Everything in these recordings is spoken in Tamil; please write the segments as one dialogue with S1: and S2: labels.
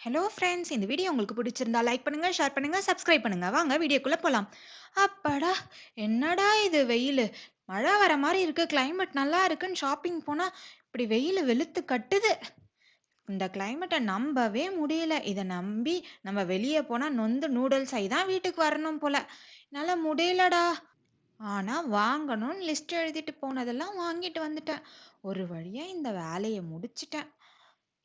S1: ஹலோ ஃப்ரெண்ட்ஸ், இந்த வீடியோ உங்களுக்கு பிடிச்சிருந்தா லைக் பண்ணுங்க, ஷேர் பண்ணுங்க, சப்ஸ்கிரைப் பண்ணுங்க. வாங்க வீடியோக்குள்ள போலாம். அப்பாடா! என்னடா இது வெயிலு. மழை வர மாரி இருக்கு. கிளைமேட் நல்லா இருக்குன்னு ஷாப்பிங் போனா, இப்படி வெயிலு வெளுத்து கட்டுது. இந்த கிளைமேட்ட நம்பவே முடியல. இத நம்பி நம்ம வெளிய போனா நொந்து நூடுல்ஸ் ஆயி தான் வீட்டுக்கு வரணும் போல. என்னால முடியலடா. ஆனா வாங்கணும்னு லிஸ்ட் எழுதிட்டு போனதெல்லாம் வாங்கிட்டு வந்துட்டேன். ஒரு வழியா இந்த வேலைய முடிச்சுட்டேன்.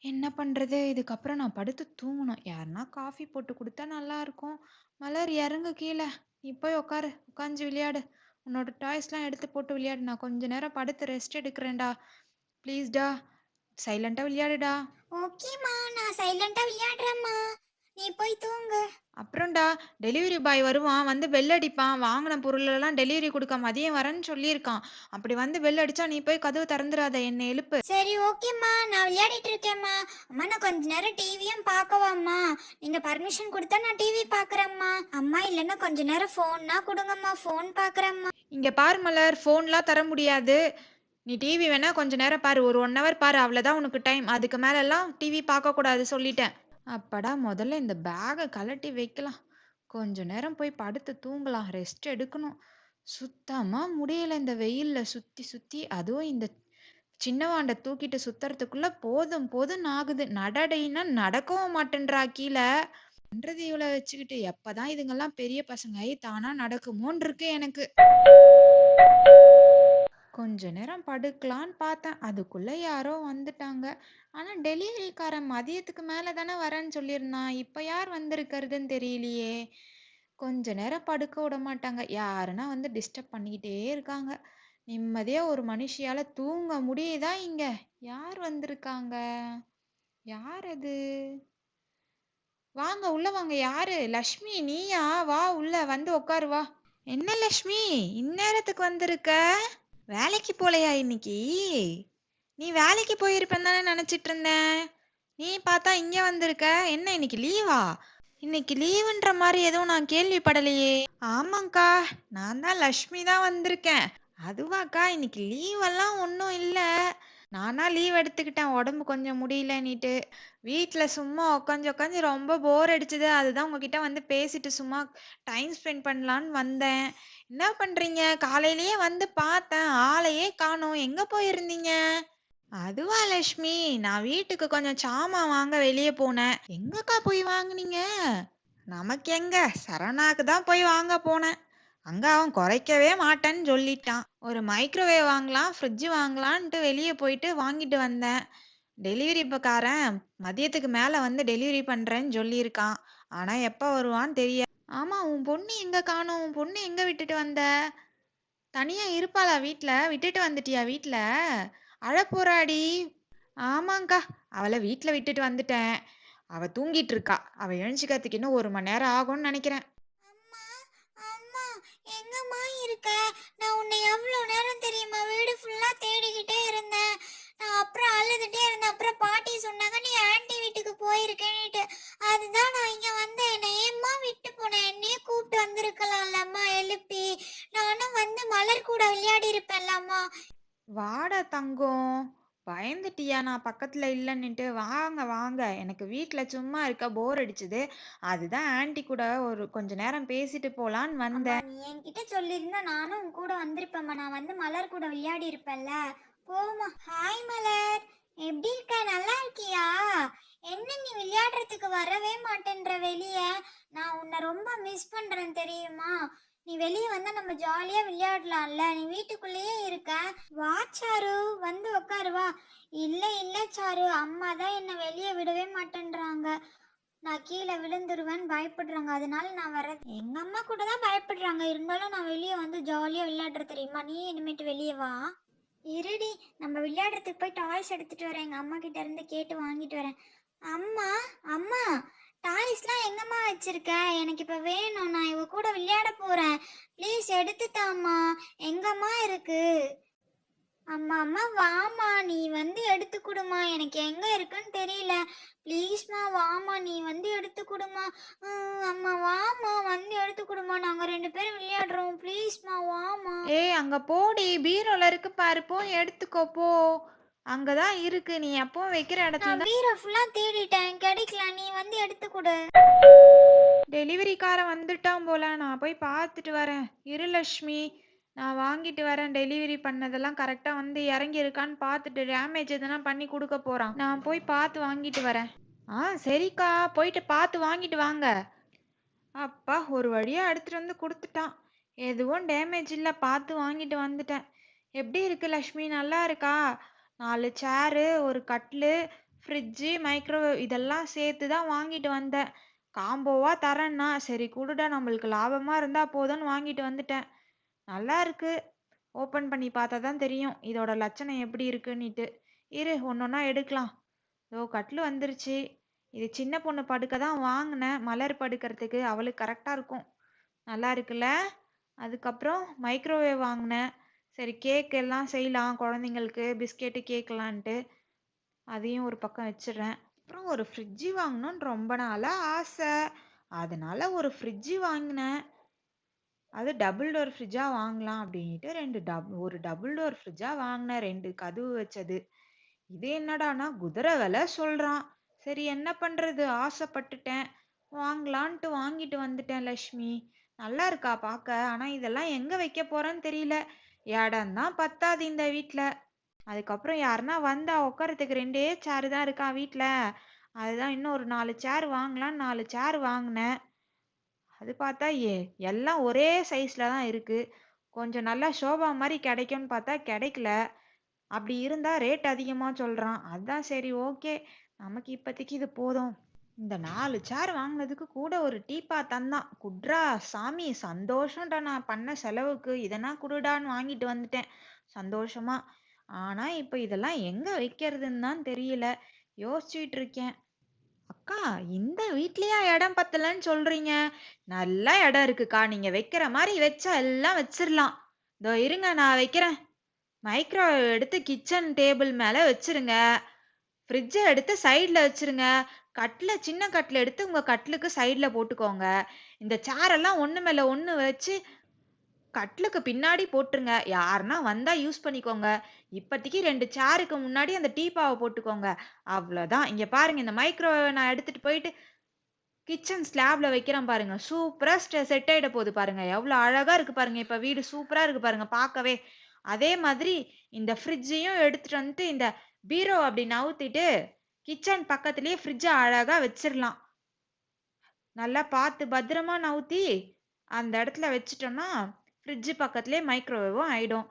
S1: என்ன பண்றது? இதுக்கப்புறம் நான் படுத்து தூங்கணும். யாருன்னா காஃபி போட்டு குடுத்தா நல்லாருக்கும். மலர் இறங்கு கீழ. நீ போய் உட்காரு. உட்காந்து விளையாடு. உன்னோட டாய்ஸ்லாம் எடுத்து போட்டு விளையாடு. நான் கொஞ்ச நேரம் படுத்து ரெஸ்ட் எடுக்கிறேன்டா. ப்ளீஸ்டா. சைலன்ட்டா விளையாடுடா.
S2: ஓகேம்மா, நான் சைலண்டா விளையாடுறேம்மா. நீ போய் தூங்கு.
S1: அப்புறம்டா டெலிவரி பாய் வருவான். வந்து பெல் அடிப்பான். வாங்குன பொருளெல்லாம் டெலிவரி குடுக்க மதியம் வரேன்னு சொல்லியிருக்கான். அப்படி வந்து பெல் அடிச்சா நீ போய் கதவு திறந்துறாத. என்ன எழுப்பு.
S2: சரி ஓகேம்மா, நான் விளையாடிட்டு இருக்கேம்மா. அம்மா நான் கொஞ்ச நேரம் டிவியும் பார்க்கவாம்மா? நீங்க பர்மிஷன் கொடுத்தா நான் டிவி பார்க்குறேம்மா. அம்மா இல்லைன்னா கொஞ்ச நேரம் ஃபோன்னா கொடுங்கம்மா, ஃபோன் பார்க்குறேம்மா.
S1: இங்க பாரு மலர், ஃபோன்லாம் தர முடியாது. நீ டிவி வேணா கொஞ்ச நேரம் பாரு. ஒரு 1 ஹவர் பாரு. அவ்வளோதான் உனக்கு டைம். அதுக்கு மேலலாம் டிவி பார்க்கக்கூடாது சொல்லிட்டேன். அப்பாடா! முதல்ல இந்த பேக்க கழட்டி வைக்கலாம். கொஞ்ச நேரம் போய் படுத்து தூங்கலாம். ரெஸ்ட் எடுக்கணும். சுத்தமா முடியல இந்த வெயில்ல சுத்தி சுத்தி. அதுவும் இந்த சின்னவாண்ட தூக்கிட்டு சுத்துறதுக்குள்ள போதும் போதும்ன்னு ஆகுது. நடடின்னா நடக்கவும் மாட்டேன்றா கீழ. பண்றது இவள வச்சுக்கிட்டு. எப்பதான் இதுங்கலாம் பெரிய பசங்களாயி தானா நடக்குமோன்னு இருக்கு எனக்கு. கொஞ்ச நேரம் படுக்கலான்னு பார்த்தேன். அதுக்குள்ள யாரோ வந்துட்டாங்க. ஆனா டெலிவரிக்காரன் மதியத்துக்கு மேல தானே வரேன்னு சொல்லியிருந்தான். இப்ப யார் வந்திருக்கிறதுன்னு தெரியலையே! கொஞ்ச நேரம் படுக்க விட மாட்டாங்க. யாருன்னா வந்து டிஸ்டர்ப் பண்ணிக்கிட்டே இருக்காங்க. நிம்மதியா ஒரு மனுஷியால தூங்க முடியுதா இங்க? யார் வந்திருக்காங்க? யார் அது? வாங்க உள்ள வாங்க. யாரு? லக்ஷ்மி நீயா? வா உள்ள வந்து உட்காரு வா. என்ன லக்ஷ்மி? இந்நேரத்துக்கு வந்திருக்க? வேலைக்கு போலையா இன்னைக்கு? நீ வேலைக்கு போயிருப்பேன்னு தானே நினைச்சிட்டு இருந்தேன். நீ பார்த்தா இங்க வந்திருக்க. என்ன இன்னைக்கு லீவா? இன்னைக்கு லீவுன்ற மாதிரி எதுவும் நான் கேள்விப்படலையே. ஆமாங்க்கா, நான் தான் லக்ஷ்மி தான் வந்திருக்கேன். அதுவாக்கா, இன்னைக்கு லீவெல்லாம் ஒன்றும் இல்லை. நானா லீவ் எடுத்துக்கிட்டேன் உடம்பு கொஞ்சம் முடியலன்னிட்டு. வீட்ல சும்மா உட்காந்து உட்காந்து ரொம்ப போர் அடிச்சுது. அதுதான் உங்ககிட்ட வந்து பேசிட்டு சும்மா டைம் ஸ்பெண்ட் பண்ணலான்னு வந்தேன். என்ன பண்றீங்க? காலையிலேயே வந்து பார்த்தேன். ஆளையே காணோம். எங்க போயிருந்தீங்க? அதுவா லட்சுமி, நான் வீட்டுக்கு கொஞ்சம் சாமான் வாங்க வெளிய போனேன். எங்கக்கா போய் வாங்குனீங்க? நமக்கு எங்க, சரவணாக்கு தான் போய் வாங்க போனேன். அங்க அவன் குறைக்கவே மாட்டேன்னு சொல்லிட்டான். ஒரு மைக்ரோவேவ் வாங்கலாம், ஃப்ரிட்ஜ் வாங்கலான்ட்டு வெளிய போயிட்டு வாங்கிட்டு வந்தேன். டெலிவரிக்காரன் மதியத்துக்கு மேல வந்து டெலிவரி பண்றேன்னு சொல்லியிருக்கான். ஆனா எப்ப வருவான்னு தெரியாது. ஆமா, உன் பொண்ணு எங்க காணோம்? உன் பொண்ணு எங்க விட்டுட்டு வந்த? தனியா இருப்பாளா வீட்ல? விட்டுட்டு வந்துட்டியா வீட்ல? அழப்போறாடி. ஆமாங்க்கா. அவள வீட்ல விட்டுட்டு வந்துட்டேன். அவ தூங்கிட்டு இருக்கா. அவ எழுந்துச்சுக்கிறதுக்கு இன்னும் 1 மணி நேரம் ஆகும்னு நெனைக்கிறேன்.
S2: அம்மா, அம்மா, எங்கம்மா இருக்க? நான் உன்னை எவ்வளோ நேரம் தெரியுமா வீடு ஃபுல்லா தேடிக்கிட்டே இருந்தேன். நான் அப்புறம் அழுதுட்டே இருந்தேன். அப்புறம் பாட்டி சொன்னாங்க நீ ஆன்ட்டி வீட்டுக்கு போயிருக்கேன்னுட்டு. அதுதான் நான் இங்க வந்தேன். என்னை ஏம்மா விட்டு போனேன்? என்னையே கூப்பிட்டு வந்திருக்கலாம்லம்மா எழுப்பி. நானும் வந்து மலர் கூட விளையாடி இருப்பேன்லம்மா.
S1: வாடா தங்கம். பயந்துட்டியா நான் பக்கத்துல இல்லன்னுட்டு? வாங்க, வாங்க. எனக்கு வீட்ல சும்மா இருக்க போர் அடிச்சுது. அதுதான் ஆன்ட்டி கூட ஒரு கொஞ்ச நேரம் பேசிட்டு போலான்னு
S2: அம்மா
S1: வந்தேன்.
S2: நீ என்கிட்ட சொல்லியிருந்தா நானும் உன் கூட வந்திருப்பேம்மா. நான் வந்து மலர் கூட விளையாடி இருப்பேன்ல. போம்மா. ஹாய் மலர், எப்படி இருக்க? நல்லா இருக்கியா? என்ன நீ விளையாடுறதுக்கு வரவே மாட்டேன்ற வெளிய? நான் உன்னை ரொம்ப மிஸ் பண்றேன் தெரியுமா? நீ வெளியே வந்தா நம்ம ஜாலியா விளையாடலாம்ல. நீ வீட்டுக்குள்ளேயே இருக்க. வா சாரு, வந்து உட்காரு வா. இல்ல இல்ல சாரு, அம்மா தான் என்னை வெளியே விடவே மாட்டேன்றாங்க. நான் கீழே விழுந்துருவேன்னு பயப்படுறாங்க. அதனால நான் வரது. எங்க அம்மா கூட தான் பயப்படுறாங்க. இருந்தாலும் நான் வெளியே வந்து ஜாலியா விளையாடுற தெரியுமா? நீ இனிமேட்டு வெளியே வா. இருடி, நம்ம விளையாடுறதுக்கு போய் டாய்ஸ் எடுத்துட்டு வரேன். எங்க அம்மா கிட்ட இருந்து கேட்டு வாங்கிட்டு வரேன். அம்மா, அம்மா, டாய்ஸ்லாம் எங்கம்மா வச்சிருக்க? எனக்கு இப்ப வேணும். நான் இவ கூட விளையாட போறேன். ப்ளீஸ் எடுத்து தாம்மா. எங்கம்மா இருக்கு? அம்மா அம்மா வாம்மா, நீ வந்து எடுத்து குடுமா. எனக்கு எங்க இருக்குன்னு தெரியல. ப்ளீஸ்மா வாம்மா, நீ வந்து எடுத்து குடுமா. அம்மா வாம்மா, வந்து எடுத்து குடுமா. நாங்க 2 பேரும் விளையாடுறோம். ப்ளீஸ்மா வாம்மா.
S1: ஏய் அங்க போடி. பீரோல இருக்கு பாரு. போய் எடுத்துக்கோ போ. அங்கதான் இருக்கு. நீ எப்பவும் வைக்கிற இடத்துல
S2: நான்
S1: தான்.
S2: பீரோ ஃபுல்லா தேடிட்டேன், கிடைக்கல. நீ வந்து எடுத்து குடு.
S1: டெலிவரிக்காரன் வந்துட்டான் போல. நான் போய் பார்த்துட்டு வரேன். இரு லட்சுமி. நான் வாங்கிட்டு வரேன். டெலிவரி பண்ணதெல்லாம் கரெக்ட்டா வந்து இறங்கியிருக்கான்னு பார்த்துட்டு டேமேஜ் எதுனா பண்ணி குடுக்க போறான். நான் போய் பார்த்து வாங்கிட்டு வரேன். சரிக்கா. போயிட்டு பார்த்து வாங்கிட்டு வாங்க. அப்பா! ஒரு வழியா எடுத்துட்டு வந்து குடுத்துட்டான். எதுவும் டேமேஜ் இல்ல. பார்த்து வாங்கிட்டு வந்துட்டேன். எப்படி இருக்கு லக்ஷ்மி? நல்லா இருக்கா? 4 சேரு, ஒரு கட்லு, ஃப்ரிட்ஜு, மைக்ரோவேவ் இதெல்லாம் சேர்த்து தான் வாங்கிட்டு வந்தேன். காம்போவா தரேன்னா, சரி குடுடா நம்மளுக்கு லாபமா இருந்தா போதும்ன்னு வாங்கிட்டு வந்துட்டேன். நல்லா இருக்கு. ஓப்பன் பண்ணி பார்த்தா தான் தெரியும். இதோட லட்சணம் எப்படி இருக்குன்னிட்டு. இரு ஒண்ணொண்ணா எடுக்கலாம். இதோ கட்லு வந்துருச்சு. இது சின்ன பொண்ணு படுக்க தான் வாங்குனேன். மலர் படுக்கறதுக்கு. அவளுக்கு கரெக்ட்டா இருக்கும். நல்லா இருக்குல்ல? அதுக்கப்புறம் மைக்ரோவேவ் வாங்குனேன். சரி கேக் எல்லாம் செய்யலாம் குழந்தைங்களுக்கு பிஸ்கெட்டு, கேக்லான்ட்டு. அதையும் ஒரு பக்கம் வச்சுடுறேன். அப்புறம் ஒரு ஃப்ரிட்ஜு வாங்கணும்னு ரொம்ப நாளா ஆசை. அதனால ஒரு ஃப்ரிட்ஜு வாங்குனேன். அது டபுள் டோர் ஃப்ரிட்ஜா வாங்கலாம் அப்படின்ட்டு 2 ஒரு டபுள் டோர் ஃப்ரிட்ஜா வாங்குனேன். 2 கதவு வச்சது. இது என்னடான்னா குதிரை விலை சொல்றான். சரி என்ன பண்றது? ஆசைப்பட்டுட்டேன். வாங்கலான்ட்டு வாங்கிட்டு வந்துட்டேன் லக்ஷ்மி. நல்லா இருக்கா பாக்க? ஆனா இதெல்லாம் எங்க வைக்க போறேன்னு தெரியல. இடம் தான் பத்தாது இந்த வீட்ல. அதுக்கப்புறம் யாருன்னா வந்தா உட்காரத்துக்கு 2 சேர் தான் இருக்கா வீட்ல. அதுதான் இன்னும் ஒரு 4 சேர் வாங்கலான்னு 4 சேர் வாங்குனேன். அது பார்த்தா எல்லாம் ஒரே சைஸ்ல தான் இருக்கு. கொஞ்சம் நல்லா ஷோபா மாரி கிடைக்கும்னு பார்த்தா கிடைக்கல. அப்படி இருந்தா ரேட் அதிகமா சொல்றான். அதான் சரி ஓகே. நமக்கு இப்போதைக்கு இது போதும். இந்த 4 சேர் வாங்குனதுக்கு கூட ஒரு டீப்பா தந்தான். குட்றா சாமி சந்தோஷம்டா நான் பண்ண செலவுக்கு. இதனா குடுடான்னு வாங்கிட்டு வந்துட்டேன். சந்தோஷமா. ஆனா இப்ப இதெல்லாம் எங்க வைக்கிறதுன்னு தான் தெரியல. யோசிச்சுட்டு இருக்கேன். அக்கா, இந்த வீட்லயா இடம் பத்தலன்னு சொல்றீங்க? நல்லா இடம் இருக்குக்கா. நீங்க வைக்கிற மாரி வச்சா எல்லாம் வச்சிரலாம். இதோ இருங்க நான் வைக்கிறேன். மைக்ரோவேவ் எடுத்து கிச்சன் டேபிள் மேல வச்சுருங்க. ஃப்ரிட்ஜ எடுத்து சைடுல வச்சுருங்க. சின்ன கட்ல எடுத்து உங்க கட்லுக்கு சைடுல போட்டுக்கோங்க. இந்த சேரெல்லாம் ஒண்ணு மேல ஒண்ணு வச்சு கட்லுக்கு பின்னாடி போட்டுருங்க. யாருன்னா வந்தா யூஸ் பண்ணிக்கோங்க. இப்பதைக்கு 2 சேருக்கு முன்னாடி அந்த டீப்பாவ போட்டுக்கோங்க. அவ்வளோதான். இங்க பாருங்க இந்த மைக்ரோவேவ நான் எடுத்துட்டு போயிட்டு கிச்சன் ஸ்லாப்ல வைக்கிறேன் பாருங்க. சூப்பரா செட் ஆயிட போது பாருங்க. எவ்வளோ அழகா இருக்கு பாருங்க. இப்ப வீடு சூப்பரா இருக்கு பாருங்க பார்க்கவே. அதே மாதிரி இந்த ஃப்ரிட்ஜையும் எடுத்துட்டு வந்துட்டு இந்த பீரோ அப்படி நவுத்திட்டு கிச்சன் பக்கத்திலேயே ஃப்ரிட்ஜ அழகா வச்சிரலாம். நல்லா பார்த்து பத்திரமா நவுத்தி அந்த இடத்துல வச்சுட்டோம்னா, ஃப்ரிட்ஜ் பக்கத்திலேயே மைக்ரோவேவும் ஆயிடும்.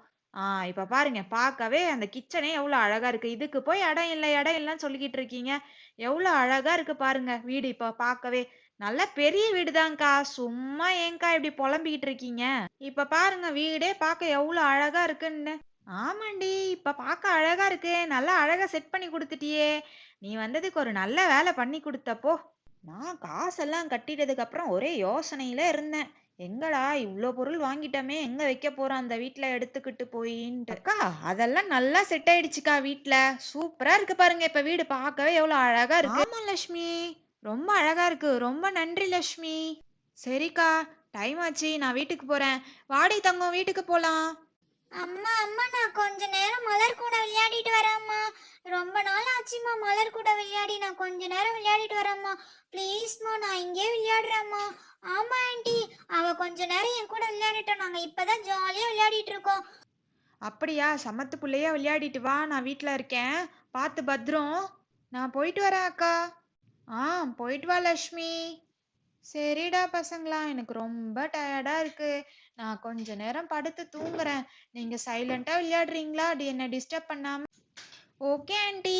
S1: இப்ப பாருங்க. பார்க்கவே அந்த கிச்சனே எவ்வளோ அழகா இருக்கு. இதுக்கு போய் இடம் இல்ல, இடம் இல்லன்னு சொல்லிக்கிட்டு இருக்கீங்க. எவ்வளோ அழகா இருக்கு பாருங்க வீடு இப்ப பார்க்கவே. நல்ல பெரிய வீடுதான்க்கா. சும்மா ஏன்க்கா இப்படி புலம்பிக்கிட்டு இருக்கீங்க? இப்ப பாருங்க வீடே பார்க்க எவ்வளோ அழகா இருக்குன்னு. ஆமாண்டி. இப்ப பார்க்க அழகா இருக்கு. நல்லா அழகா செட் பண்ணி குடுத்துட்டியே! நீ வந்ததுக்கு ஒரு நல்ல வேலை பண்ணி குடுத்த போ. நான் காசெல்லாம் கட்டிட்டதுக்கு அப்புறம் ஒரே யோசனையில இருந்தேன். எங்கடா இவ்ளோ பொருள் வாங்கிட்டோமே! எங்க வைக்க போறோம் அந்த வீட்ல எடுத்துக்கிட்டு போயின்ட்டு. அக்கா அதெல்லாம் நல்லா செட் ஆயிடுச்சுக்கா வீட்ல. சூப்பரா இருக்கு பாருங்க. இப்ப வீடு பார்க்கவே எவ்வளோ அழகா இருக்கு. ஆமா லட்சுமி. ரொம்ப அழகா இருக்கு. ரொம்ப நன்றி லட்சுமி. சரிக்கா. டைம் ஆச்சு. நான் வீட்டுக்கு போறேன். வாடி தங்கம் வீட்டுக்கு போலாம்.
S2: அம்மா அம்மா நான் கொஞ்ச நேரம் மலர் கூட விளையாடிட்டு வரேம்மா. ரொம்ப நாள் ஆச்சும்மா மலர் கூட விளையாடி. நான் கொஞ்ச நேரம் விளையாடிட்டு வரேம்மா. ப்ளீஸ்மா நான் இங்கே விளையாடுறேம்மா. ஆமா ஆண்டி, அவ கொஞ்ச நேரம் என் கூட விளையாடிட்டோம். நாங்க இப்பதான் ஜாலியா விளையாடிட்டு இருக்கோம்.
S1: அப்படியா? சமத்து புள்ளையா விளையாடிட்டு வா. நான் வீட்ல இருக்கேன். பார்த்து பத்திரம். நான் போயிட்டு வரேன் அக்கா. ஆ போயிட்டு வா லட்சுமி. சரிடா பசங்களா. எனக்கு ரொம்ப டயர்டா இருக்கு. நான் கொஞ்ச நேரம் படுத்து தூங்குறேன். நீங்க சைலன்ட்டா விளையாடுறீங்களா? என்ன டிஸ்டர்ப் பண்ணாம. Okay aunty.